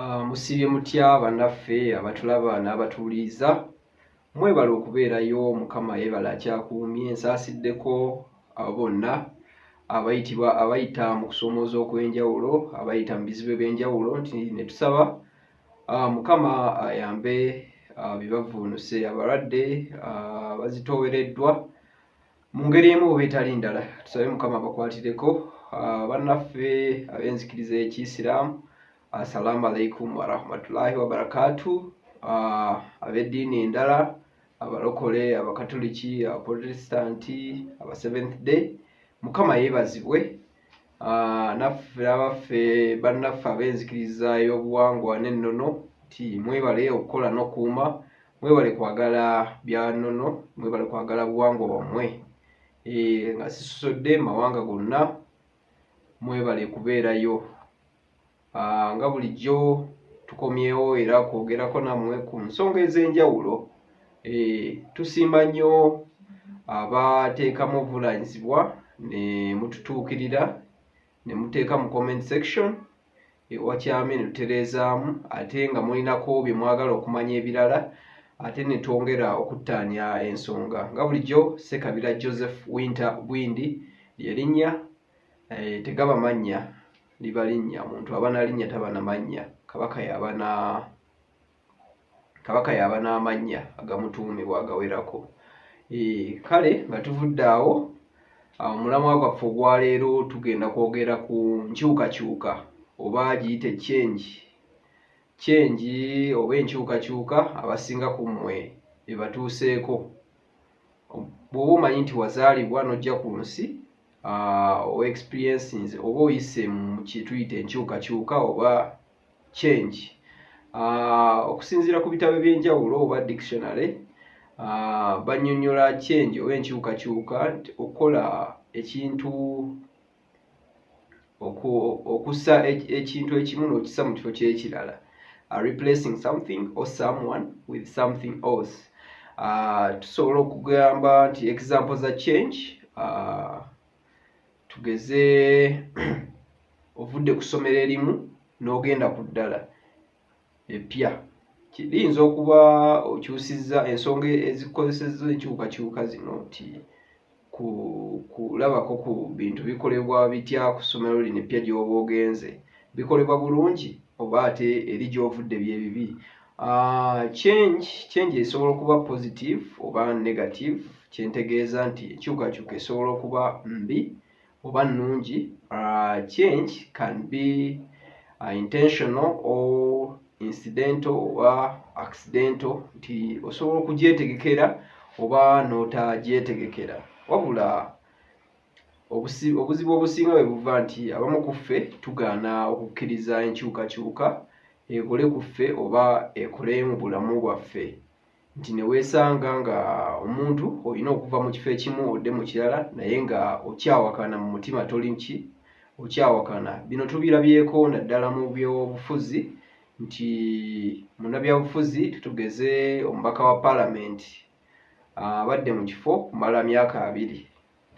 Musibye mutya bannaffe abatulaba n'abatuuliza, mwebale okubeerayo. Mukama yeebala akyakuumye. Nsaasiddeko abo bonna abayita mu kusoomooza okw'enjawulo, abayita mu bizibu eby'enjawulo, nti ne tusaba Mukama ayambe bibavuunuse abalwadde bazitoowereddwa mu ngeri emu oba etali ndala. Tusabe Mukama abakwatireko. Bannaffe ab'enzikiriza y'Ekiyisiraamu, assalamu alaikum warahmatullahi wabarakatu. Ab'eddiini endala, abalokole, abakatoliki, abaprotestanti, aba Seventh Day, Mukama yeebazibwe. N'abaffe bannaffe ab'enzikiriza y'obuwangwa n'ennono, nti mwebale okukola n'okuuma, mwebale kwagala bya nnono, mwebale kwagala buwangwa bwammwe. Nga sisusodde mawanga gonna, mwebale kubeerayo. Nga bulijjo tukomyewo era kwogerako nammwe ku nsonga ez'enjawulo. Tusiima nnyo abateekamu obuvunaanyizibwa ne mututuukirira ne muteeka mu comment section ewakyame ne tutereezaamu, ate nga mulinako bye mwagala okumanya ebirala, ate ne twongera okuttaanya ensonga. Nga bulijjo Ssekabira Joseph Winter Bwindi lye linnya, tegaba mannya, liba linnya. Omuntu aba na linnya taba na mannya. Kabaka y'aba n'amannya agamutuumibwa agawerako. Kale nga tuvudde awo, omulamwa gwaffe ogwaleero tugenda kwogera ku nkyukakyuka oba giyite change oba enkyukakyuka abasinga ku mmwe ebatuuseeko. Bw'oba omanyi nti wazaalibwa n'ojja ku nsi, oba experiences oba oyise mu kituyita enkyukakyuka oba change, okusinziira ku bitabo by'enjawulo oba dictionary, bannyonnyola change oba enkyukakyuka nti okukola ekintu, okussa ekintu ekimu n'okissa mu kifo ky'ekirala, replacing something or someone with something else. Tusobola okugamba nti example za change, tugeze ovudde ku ssomero erimu n'ogenda ku ddala eppya. Kiyinza okuba okyusizza ensonga ezikozesezza enkyukakyuka zino nti kulabako ku bintu bikolebwa bitya ku ssomero lino eppya gy'oba ogenze, bikolebwa bulungi oba ate eri gy'ovudde bye bibi. Change esobola okuba positive oba negative. Kyentegeeza nti enkyukakyuka esobola okuba mbi oba nnungi. Change can be intentional or incidental oba accidental, nti osobola okugyetegekera oba n'otagyetegekera. Wabula obuzibu obusinga bwe buva nti abamu ku ffe tugaana okukkiriza enkyukakyuka ekole ku ffe oba ekole mu bulamu bwaffe, nti ne weesanga nga omuntu olina okuva mu kifo ekimu odde mu kirala naye nga okyawakana mu mutima, toli ki okyawakana. Bino tubirabyeko naddala mu byobufuzi, nti munnabyabufuzi tutugeze omubaka wa paalamenti abadde mu kifo kumala myaka 2.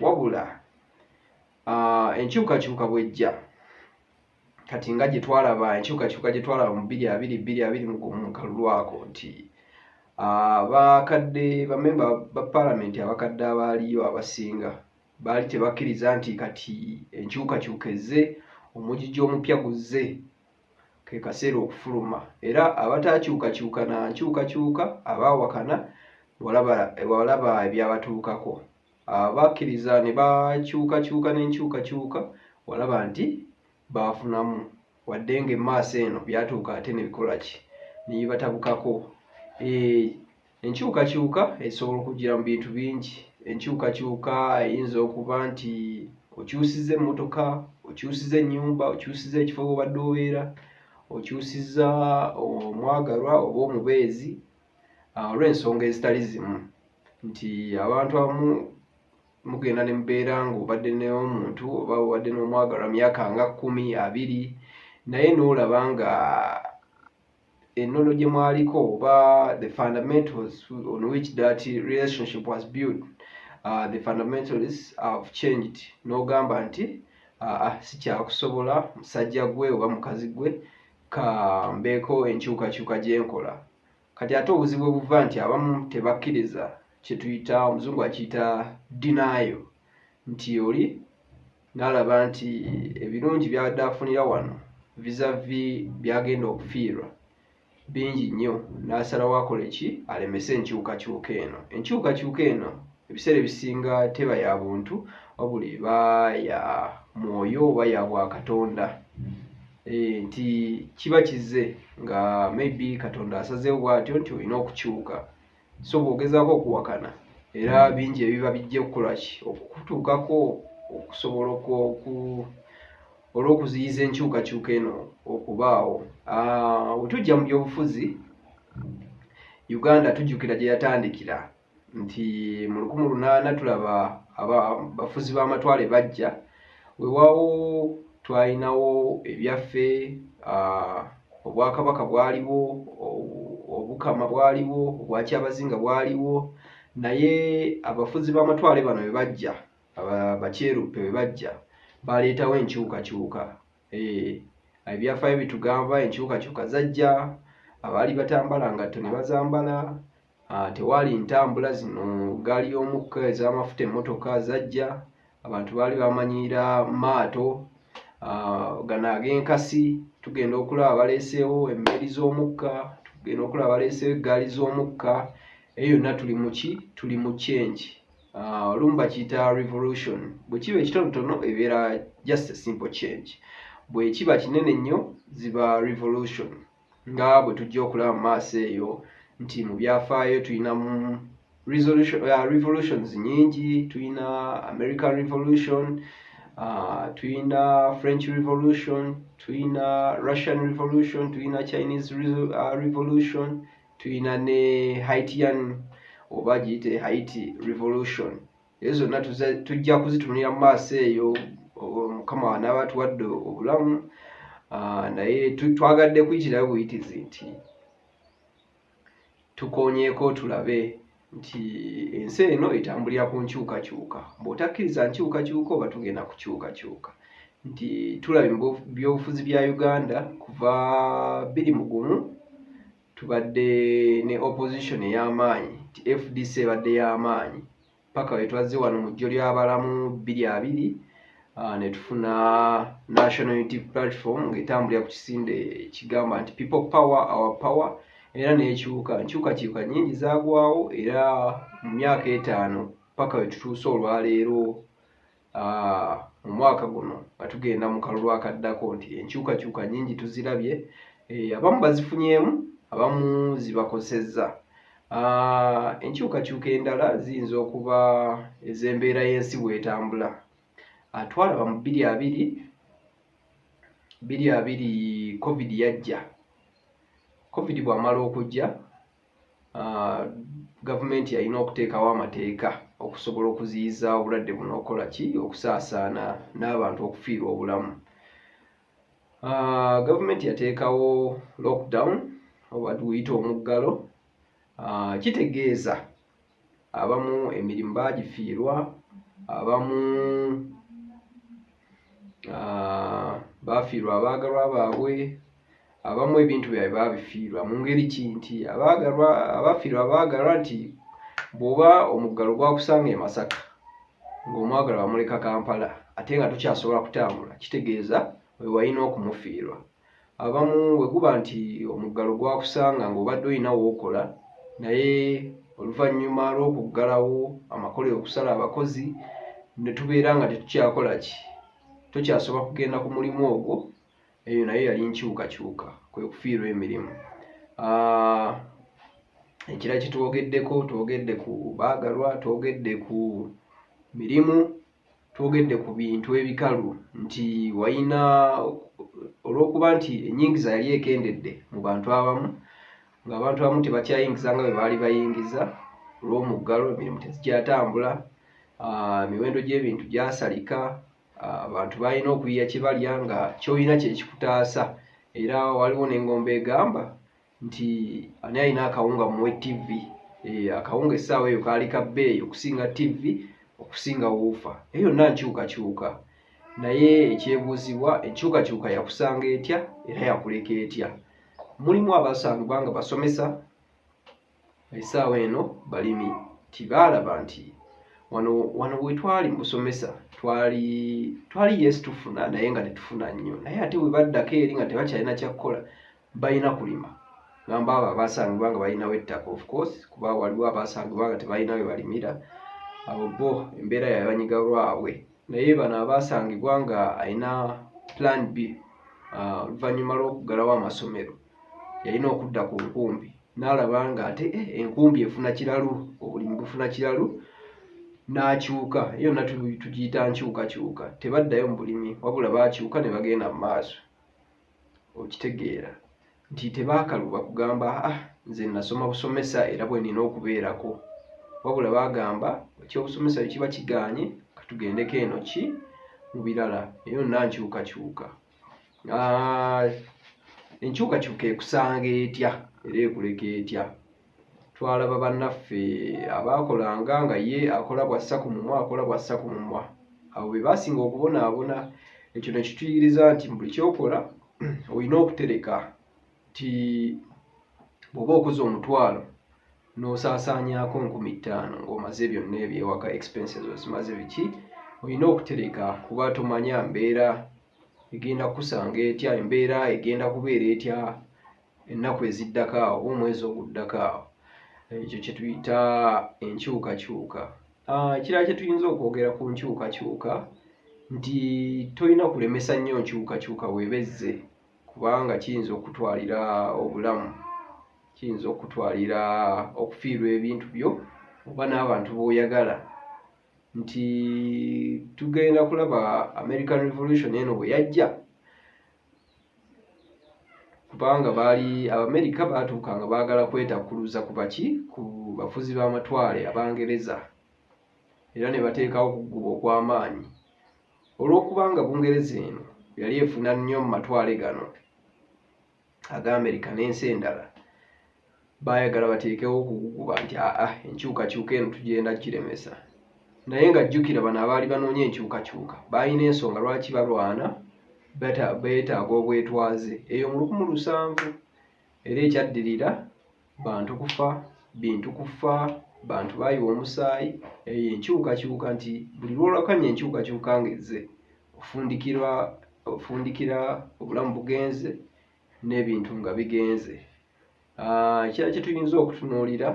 Wabula enkyukakyuka bw'ejja kati nga gye twalaba enkyukakyuka gye twalaba mu 2020 mu kalulu ako, nti abakadde bamemba ba paalamenti abakadde abaaliyo abasinga baali tebakkiriza nti kati enkyukakyuka ezze, omugigi omupya guzze, ke kaseera okufuluma. Era abataakyukakyuka na nkyukakyuka, abaawakana walaba ebyabatuukako. Abakkiriza ne bakyukakyuka n'enkyukakyuka walaba nti baafunamu, wadde ng'emmaaso eno byatuuka ate ne bikola ki, ne bibatabukako. Enkyukakyuka esobola okugira mu bintu bingi. Enkyukakyuka eyinza okuba nti okyusizza emmotoka, okyusizza ennyumba, okyusizza ekifo w'obadde obeera, okyusizza omwagalwa oba omubeezi, olw'ensonga ezitali zimu. Nti abantu abamu mugenda ne mubeera ng'obadde n'omuntu oba obadde n'omwagalwa myaka nga 10, 20, naye n'olaba nga ennono gye mwaliko oba the fundamentals on which that relationship was built, the fundamentals have changed. N'ogamba nti sikyakusobola musajja gwe oba mukazi gwe, ka mbeeko enkyukakyuka gye nkola. Kati ate obuzibu buva nti abamu tebakkiriza kye tuyita omuzungu akiyita denial, nti oli n'alaba nti ebirungi by'abadde afunira wano vis-a-vis byagenda okufiirwa bingi nnyo, n'asalawo akole ki alemese enkyukakyuka eno. Enkyukakyuka eno ebiseera ebisinga teba ya buntu wabula eba ya mwoyo oba ya bwakatonda. Nti kiba kize nga maybe Katonda asazeewo bw'atyo nti olina okukyuka, so bw'ogezaako okuwakana era bingi ebiba bijja okukola ki okukutuukako okusobola olw'okuziyiza enkyukakyuka eno okubaawo. Bwe tujja mu byobufuzi, Uganda tujjukira gye yatandikira nti mu 1800 tulaba abafuzi b'amatwale bajja, weewaawo twalinawo ebyaffe, obwakabaka bwaliwo, obukama bwaliwo, obwakyabazinga bwaliwo, naye abafuzi b'amatwale bano bwe bajja, abakyeruppe bwe bajja baleetawo enkyukakyuka. Ebyafaayo bitugamba enkyukakyuka zajja, abaali batambala ngatto ne bazambala, tewaali ntambula zino gaali y'omukka ez'amafuta emmotoka zajja, abantu baali bamanyiira maato, gano ag'enkasi, tugenda okulaba baleeseewo emmeri z'omukka, tugenda okulaba baleeseewo eggaali z'omukka. Eyo yonna tuli mu ki? Tuli mu change. Olumu bakiyita revolution. Bwe kiba ekitonotono ebeera just a simple change. Bwe kiba kinene nnyo ziba revolution. Nga bwe tujja okulaba mu maaso eyo nti mu byafaayo tulinamu revolutions nyingi. Tulina American Revolution, tulina French Revolution, tulina Russian Revolution, tulina Chinese Revolution, tulina ne Haitian oba giyite Haiti Revolution. Ezo zonna tujja kuzitunira mu maaso eyo. Mukama n'aba tuwadde obulamu, naye twagadde kuyitirayo buyitizi nti tukoonyeeko tulabe nti ensi eno etambulira ku nkyukakyuka. Bw'otakkiriza nkyukakyuka oba tugenda kukyukakyuka. Nti tulaba mu byobufuzi bya Uganda kuva 21 tubadde ne opposition ey'amaanyi, nti FDC ebadde y'amaanyi paka we twazze wano mu ggyo ly'abalamu 22, ne tufuna National Unity Platform ng'etambulira ku kisinde kigamba nti people power our power, era n'ekyuka. Enkyukakyuka nnyingi zaagwawo era mu myaka 5 paka we tutuuse olwaleero mu mwaka guno nga tugenda mu kalulu akaddako nti enkyukakyuka nnyingi tuzirabye. Abamu bazifunyemu, abamu zibakosezza. Enkyukakyuka endala ziyinza okuba ez'embeera y'ensi bw'etambula. Twalaba mu 2020 COVID yajja. COVID bw'amala okujja, gavumenti yalina okuteekawo amateeka okusobola okuziyiza obulwadde buno okukola ki? Okusaasaana n'abantu okufiirwa obulamu. Gavumenti yateekawo lockdown oba tuyite omuggalo. Kitegeeza abamu emirimu baagifiirwa, abamu baafiirwa abaagalwa baabwe, abamu ebintu byabwe baabifiirwa mu ngeri ki nti abaafiirwa abaagalwa nti bw'oba omuggalo gwakusanga e Masaka ng'omwagalwa bamuleka Kampala ate nga tokyasobola kutambula, kitegeeza we walina okumufiirwa. Abamu bwe guba nti omuggalo gwakusanga ng'obadde olina w'okola, naye oluvannyuma lw'okuggalawo amakolero okusala abakozi ne tubeera nga tetukyakola ki? Tokyasobola kugenda ku mulimu ogwo. Eyo nayo yali nkyukakyuka, kwe kufiirwa emirimu. Ekirala kye twogedde ku baagalwa, twogedde ku mirimu, twogedde ku bintu ebikalu nti walina olw'okuba nti ennyingiza yali ekendedde mu bantu abamu, ng'abantu abamu tebakyayingiza nga bwe baali bayingiza olw'omuggalo, emirimu tezikyatambula, emiwendo gy'ebintu gyasalika, abantu balina okuyiya kye balya nga ky'olina kye kikutaasa. Era waliwo n'engombo egamba nti ani alina akawunga muwe TV. Akawunga essaawa eyo kaali ka bbeeyi okusinga TV, okusinga wuufa. Eyo yonna nkyukakyuka. Naye ekyebuuzibwa, enkyukakyuka yakusanga etya? era yakuleka etya. Mulimu abasangibwa nga basomesa, essaawa eno balimi. Tibaalaba nti wano we twali mu busomesa twali yes tufuna naye nga tetufuna nnyo, naye ate we baddako eri nga tebakyalina kyakukola balina kulima. Gamba abo abasangibwa nga balinawo ettaka, of course, kuba waliwo abasangibwa nga tebalina we balimira, abo bo embeera yabanyiga lwabwe. Naye bano abasangibwa nga alina plan B, oluvannyuma lw'okuggalawo amasomero yalina okudda ku nkumbi, n'alaba nga ate enkumbi efuna kiralu, obulimi bufuna kiralu, n'akyuka. Yonna tugiyita nkyukakyuka. Tebaddayo mu bulimi wabula baakyuka ne bagenda mu maaso. Okitegeera nti tebaakaluba kugamba nze nasoma busomesa era bwe nina okubeerako, wabula baagamba ekyobusomesa bwe kiba kigaanye katugendeko eno ki mu birala. Yonna nkyukakyuka. Enkyukakyuka ekusanga etya era ekuleka etya? Twalaba bannaffe abaakolanga nga ye akola bwassa ku mumwa, akola bwassa ku mumwa, abo be baasinga okubonaabona. Ekyo ne kituyigiriza nti buli kyokola olina okutereka nti bw'oba okoze omutwalo n'osaasaanyaako 5,000 ng'omaze byonna ebyewaka expenses ozimaze biki, olina okutereka kuba tomanya mbeera egenda kusanga etya, embeera egenda kubeera etya ennaku eziddako awo oba omwezi oguddako awo. Ekyo kye tuyita enkyukakyuka. Ekirala kye tuyinza okwogera ku nkyukakyuka nti tolina kulemesa nnyo nkyukakyuka weebezze, kubanga kiyinza okutwalira obulamu, kiyinza okutwalira okufiirwa ebintu byo oba n'abantu b'oyagala. Nti tugenda kulaba American Revolution eno bwe yajja, kubanga Abamerika baatuuka nga baagala kwetakkuluza ku bafuzi b'amatwale Abangereza, era ne bateekawo okuguba okw'amaanyi. Olw'okubanga Bungereza eno yali efuna nnyo mu matwale gano ag'Amerika n'ensi endala, baayagala bateekewo okuguguba nti enkyukakyuka eno tugenda kiremesa. Naye nga jjukira bano abaali banoonya enkyukakyuka baalina ensonga lwaki balwana, beetaaga obwetwaze. Eyo mu 1700 era ekyaddirira bantu kufa, bintu kufa, bantu baayiwa omusaayi. Eyo enkyukakyuka nti buli lwolakanya enkyukakyuka ng'ezze ofundikira obulamu bugenze n'ebintu nga bigenze. Ekirala kye tuyinza okutunuulira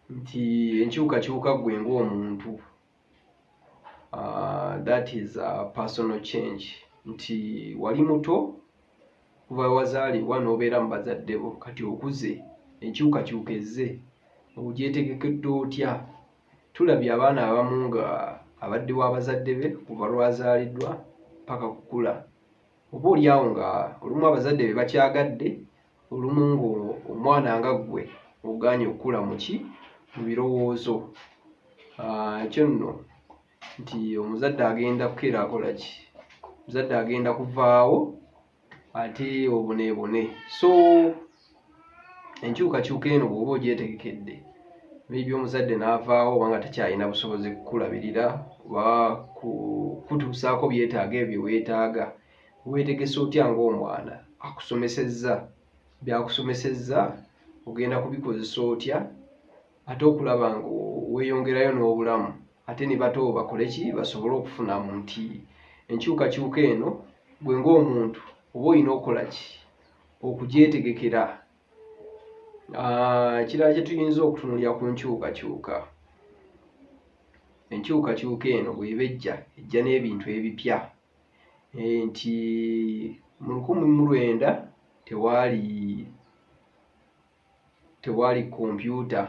nti enkyukakyuka gwe ng'omuntu, that is a personal change. Nti wali muto kuva wazaalibwa n'obeera mu bazadde bo, kati okuze enkyukakyuka ezze, ogyetegekedde otya? Tulabye abaana abamu nga abaddewo abazadde be kuva lwazaaliddwa paka kukula, oba oliawo nga olumu abazadde be bakyagadde, olumu ng'omwana nga ggwe ogaanye okukula mu birowoozo. Ekyo nno nti omuzadde agenda kukeera akola ki? Omuzadde agenda kuvaawo ate oboneebone. So enkyukakyuka eno bw'oba ogyetegekedde, maybe omuzadde n'avaawo oba nga takyalina busobozi kukulabirira oba kutuusaako byetaaga ebyo weetaaga, weetegese otya ng'omwana akusomesezza? Byakusomesezza ogenda kubikozesa otya ate okulaba nga weeyongerayo n'obulamu, ate ne bato bakole ki? Basobole okufunamu. Nti enkyukakyuka eno gwe ng'omuntu oba olina okukola ki? Okugyetegekera. Ekirala kye tuyinza okutunuulira ku nkyukakyuka, enkyukakyuka eno bw'eba ejja n'ebintu ebipya. Nti mu 1900 tewaali kompyuta.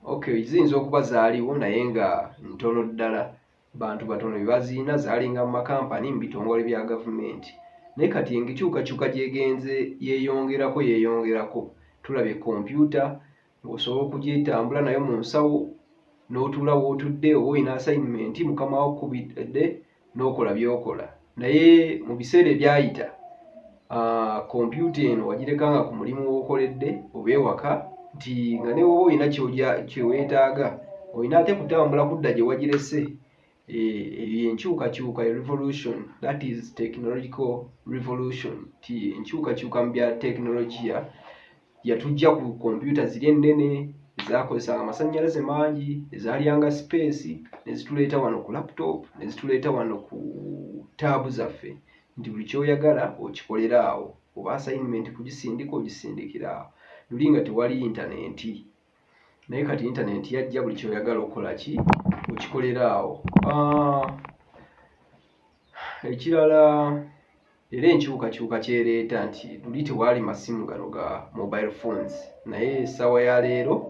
Okay, ziyinza okuba zaaliwo naye nga ntono ddala, bantu batono bye baziina, zaalinga mu makampani mu bitongole bya gavumenti. Naye kati enkyukakyuka gyegenze yeeyongerako, tulabye kompyuta ng'osobola okugyetambula nayo mu nsawo, n'otuula w'otudde, oba olina assignment mukama wo kubidde n'okola by'okola. Naye mu biseera ebyayita kompyuta eno wagirekanga ku mulimu w'okoledde oba ewaka, nti nga ne woba olina kye weetaaga olina ate kutambula kudda gye wagirese enkyukakyuka revolution, that is technological revolution. Ti enkyukakyuka mu bya tekinologiya yatujja ku kompyuta ziri ennene ezakozesanga amasannyalaze mangi, ezalyanga space, ne zituleeta wano ku laptop, ne zituleeta wano ku taabu zaffe, nti buli kyoyagala okikolera awo, oba assignment kugisindika ogisindikira awo. Luli nga tewali intaneti, naye kati intaneti yajja, buli kyoyagala okola ki okikolera awo. Ekirala era enkyukakyuka kyereeta nti luli tewaali masimu gano ga mobile phones, naye essaawa ya leero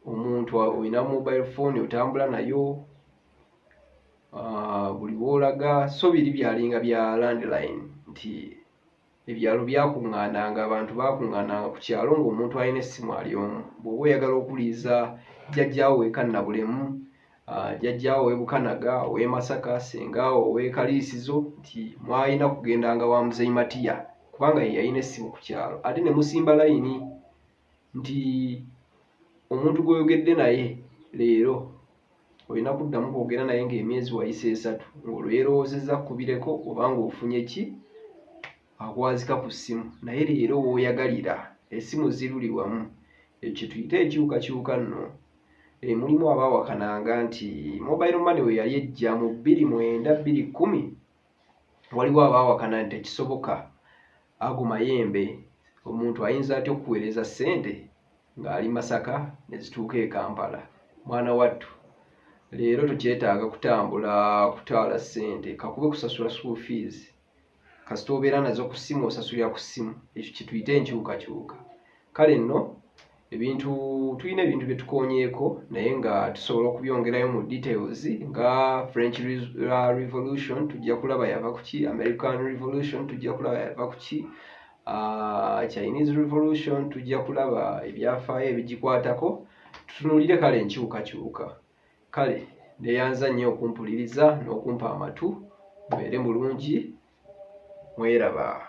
omuntu olina mobile phone otambula nayo buli w'olaga. So biri byalinga bya landline, nti ebyalo byakuŋŋaananga, abantu bakuŋŋaananga ku kyalo ng'omuntu alina essimu ali omu. Bw'oba oyagala okuliiza jjajjaawo w'e Kannabulemu, jjajjaawo w'e Bukanaga, ow'e Masaka, sengaawo ow'e Kaliisizo, nti mwalina kugendanga wa Muzeyi Matiya kubanga ye yalina essimu ku kyalo, ate ne musimba layini nti omuntu gw'oyogedde naye leero olina kuddamu kwogera naye ng'emyezi wayise 3 ng'olwo yeerowoozezza kkubireko oba ng'ofunye ki akwazika ku ssimu. Naye leero w'oyagalira essimu ziruli wamu. Ekyo kye tuyita enkyukakyuka nno. Mulimu abaawakananga nti mobile money we yali ejja mu 2009-2010, waliwo abaawakana nti tekisoboka. Ago mayembe, omuntu ayinza atya okuweereza ssente ng'ali Masaka ne zituuka e Kampala? Mwana wattu, leero tukyetaaga kutambula kutwala ssente, kakube kusasula school fees, kasita obeera nazo ku ssimu osasulira ku ssimu. Ekyo kye tuyita enkyukakyuka. Kale nno tulina ebintu bye tukoonyeeko, naye nga tusobola okubyongerayo mu details nga French Revolution tujja kulaba yava ku ki, American Revolution tujja kulaba yava ku ki, Chinese Revolution tujja kulaba ebyafaayo ebigikwatako. Tutunuulire kale enkyukakyuka. Kale neeyanza nnyo okumpuliriza n'okumpa amatu. Mubeere mulungi, mweraba.